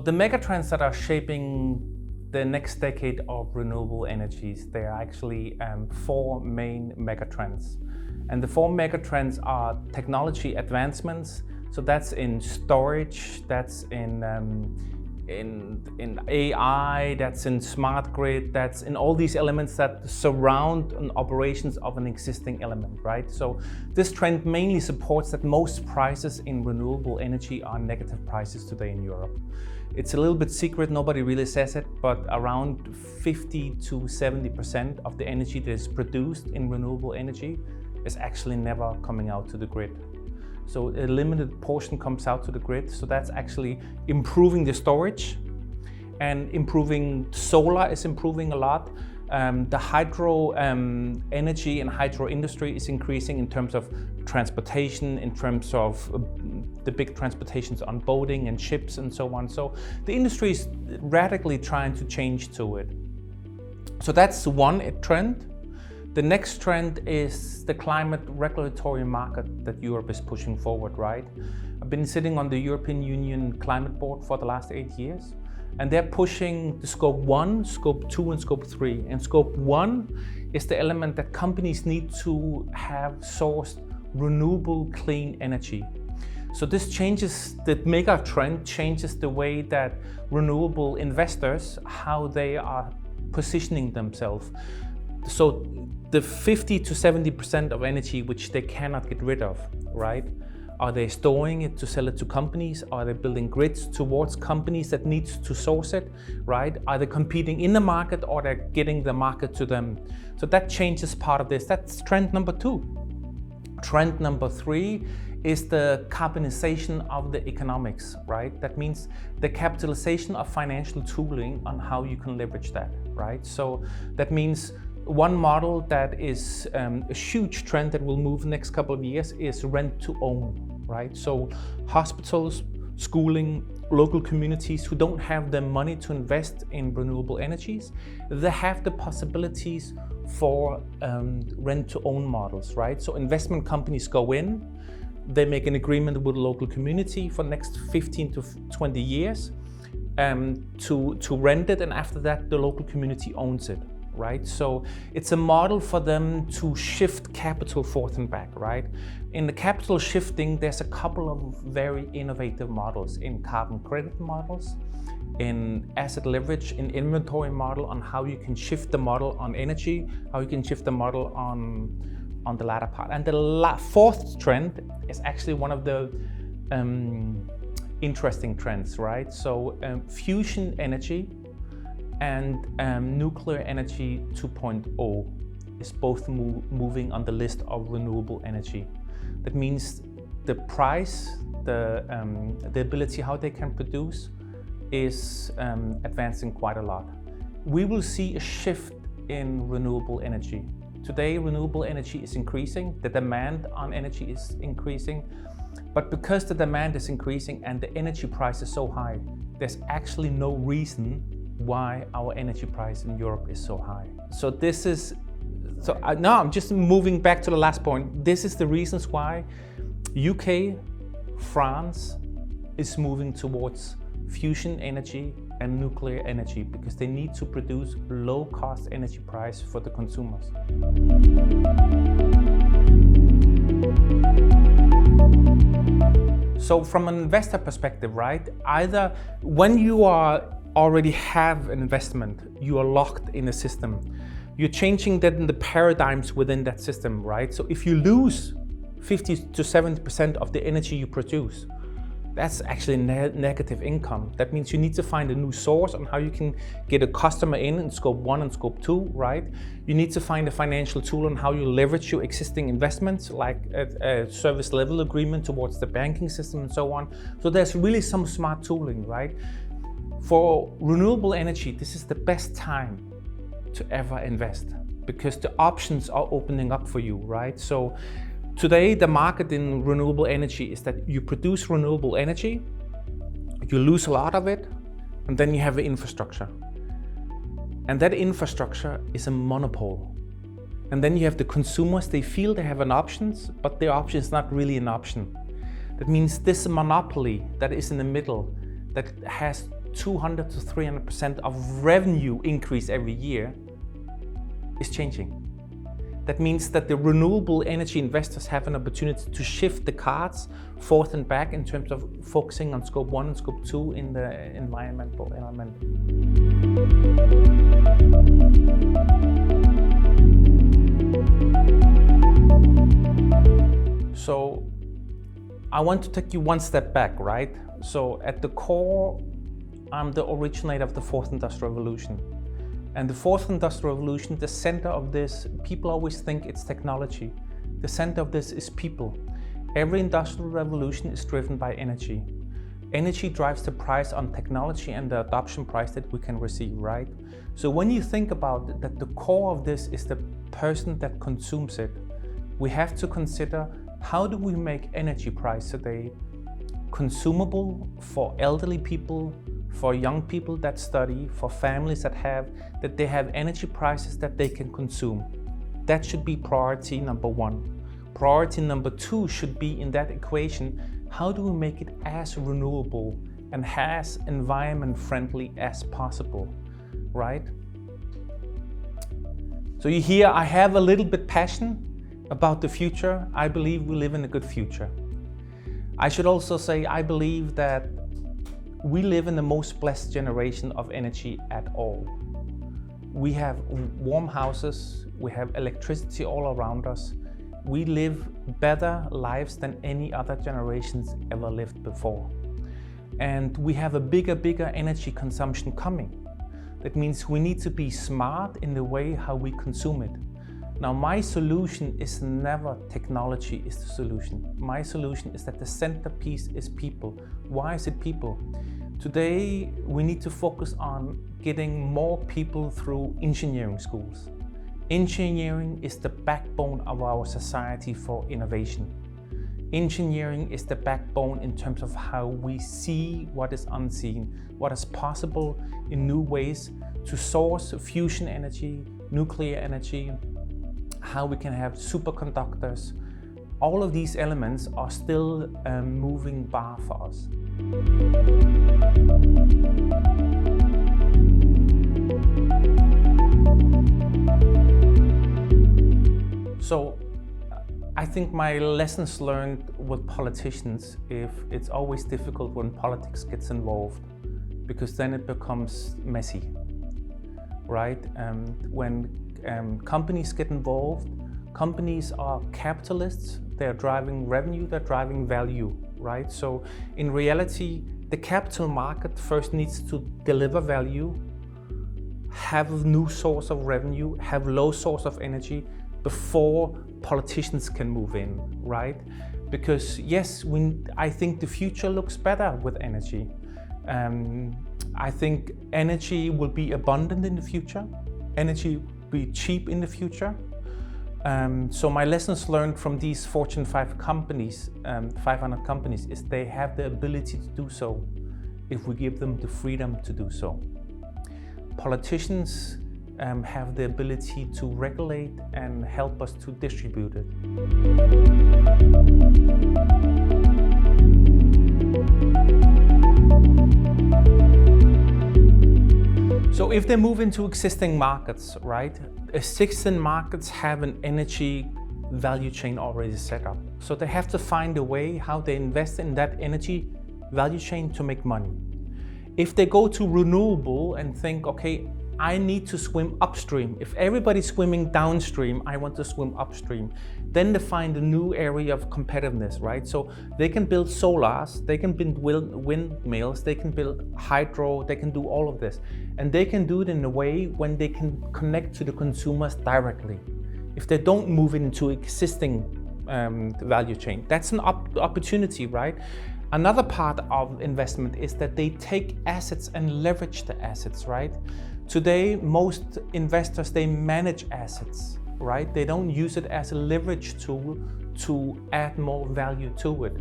the megatrends that are shaping the next decade of renewable energies, there are actually four main megatrends. And the four megatrends are technology advancements. So that's in storage, that's in AI, that's in smart grid, that's in all these elements that surround an operations of an existing element, right? So this trend mainly supports that most prices in renewable energy are negative prices today in Europe. It's a little bit secret, nobody really says it, but around 50 to 70% of the energy that is produced in renewable energy is actually never coming out to the grid. So a limited portion comes out to the grid. So that's actually improving the storage, and improving solar is improving a lot. The hydro energy and hydro industry is increasing in terms of transportation, in terms of the big transportations on boating and ships and so on. So the industry is radically trying to change to it. So that's one trend. The next trend is the climate regulatory market that Europe is pushing forward, right? I've been sitting on the European Union Climate Board for the last 8 years, and they're pushing the Scope 1, Scope 2 and Scope 3. And Scope 1 is the element that companies need to have sourced renewable clean energy. So this changes, the mega trend changes the way that renewable investors, how they are positioning themselves. So the 50 to 70% of energy which they cannot get rid of, right? Are they storing it to sell it to companies? Are they building grids towards companies that need to source it, right? Are they competing in the market, or they're getting the market to them? So that changes part of this. That's trend number 2. Trend number 3 is the carbonization of the economics, right? That means the capitalization of financial tooling on how you can leverage that, right? So that means one model that is a huge trend that will move next couple of years is rent to own, right? So hospitals, schooling, local communities who don't have the money to invest in renewable energies, they have the possibilities for rent to own models, right? So investment companies go in, they make an agreement with the local community for the next 15 to 20 years to rent it, and after that the local community owns it. Right? So it's a model for them to shift capital forth and back, right? In the capital shifting, there's a couple of very innovative models in carbon credit models, in asset leverage, in inventory model on how you can shift the model on energy, how you can shift the model on the latter part. And the fourth trend is actually one of the interesting trends, right? So fusion energy and nuclear energy 2.0 is both moving on the list of renewable energy. That means the price, the ability how they can produce is advancing quite a lot. We will see a shift in renewable energy. Today, renewable energy is increasing, the demand on energy is increasing, but because the demand is increasing and the energy price is so high, there's actually no reason why our energy price in Europe is so high. So this is, now I'm just moving back to the last point. This is the reasons why UK, France is moving towards fusion energy and nuclear energy, because they need to produce low cost energy price for the consumers. So from an investor perspective, right, either when you already have an investment, you are locked in a system. You're changing that in the paradigms within that system, right? So if you lose 50 to 70% of the energy you produce, that's actually negative income. That means you need to find a new source on how you can get a customer in Scope 1 and Scope 2, right? You need to find a financial tool on how you leverage your existing investments, like a service level agreement towards the banking system and so on. So there's really some smart tooling, right? For renewable energy, this is the best time to ever invest, because the options are opening up for you, right? So today, the market in renewable energy is that you produce renewable energy, you lose a lot of it, and then you have an infrastructure. And that infrastructure is a monopoly. And then you have the consumers, they feel they have an option, but their option is not really an option. That means this monopoly that is in the middle, that has 200 to 300% of revenue increase every year is changing. That means that the renewable energy investors have an opportunity to shift the cards forth and back in terms of focusing on scope 1 and scope 2 in the environmental element. So I want to take you one step back, right? So at the core, I'm the originator of the fourth industrial revolution. And the fourth industrial revolution, the center of this, people always think it's technology. The center of this is people. Every industrial revolution is driven by energy. Energy drives the price on technology and the adoption price that we can receive, right? So when you think about it, that the core of this is the person that consumes it, we have to consider how do we make energy price today consumable for elderly people, for young people that study, for families that they have energy prices that they can consume. That should be priority number one. Priority number two should be in that equation, how do we make it as renewable and as environment friendly as possible, right? So you hear I have a little bit passion about the future. I believe we live in a good future. I should also say I believe that we live in the most blessed generation of energy at all. We have warm houses, we have electricity all around us. We live better lives than any other generations ever lived before. And we have a bigger energy consumption coming. That means we need to be smart in the way how we consume it. Now, my solution is never technology is the solution. My solution is that the centerpiece is people. Why is it people? Today, we need to focus on getting more people through engineering schools. Engineering is the backbone of our society for innovation. Engineering is the backbone in terms of how we see what is unseen, what is possible in new ways to source fusion energy, nuclear energy, how we can have superconductors. All of these elements are still a moving bar for us. So I think my lessons learned with politicians, if it's always difficult when politics gets involved, because then it becomes messy, right? When companies get involved, companies are capitalists, they're driving revenue, they're driving value, right? So in reality, the capital market first needs to deliver value, have a new source of revenue, have low source of energy before politicians can move in, right? Because yes, I think the future looks better with energy. I think energy will be abundant in the future. Energy will be cheap in the future. So my lessons learned from these Fortune 500 companies is they have the ability to do so if we give them the freedom to do so. Politicians have the ability to regulate and help us to distribute it. So if they move into existing markets, right? Existing markets have an energy value chain already set up. So they have to find a way how they invest in that energy value chain to make money. If they go to renewable and think, okay, I need to swim upstream. If everybody's swimming downstream, I want to swim upstream. Then they find a new area of competitiveness, right? So they can build solars, they can build windmills, they can build hydro, they can do all of this. And they can do it in a way when they can connect to the consumers directly. If they don't move into existing value chain, that's an opportunity, right? Another part of investment is that they take assets and leverage the assets, right? Today, most investors, they manage assets, right? They don't use it as a leverage tool to add more value to it.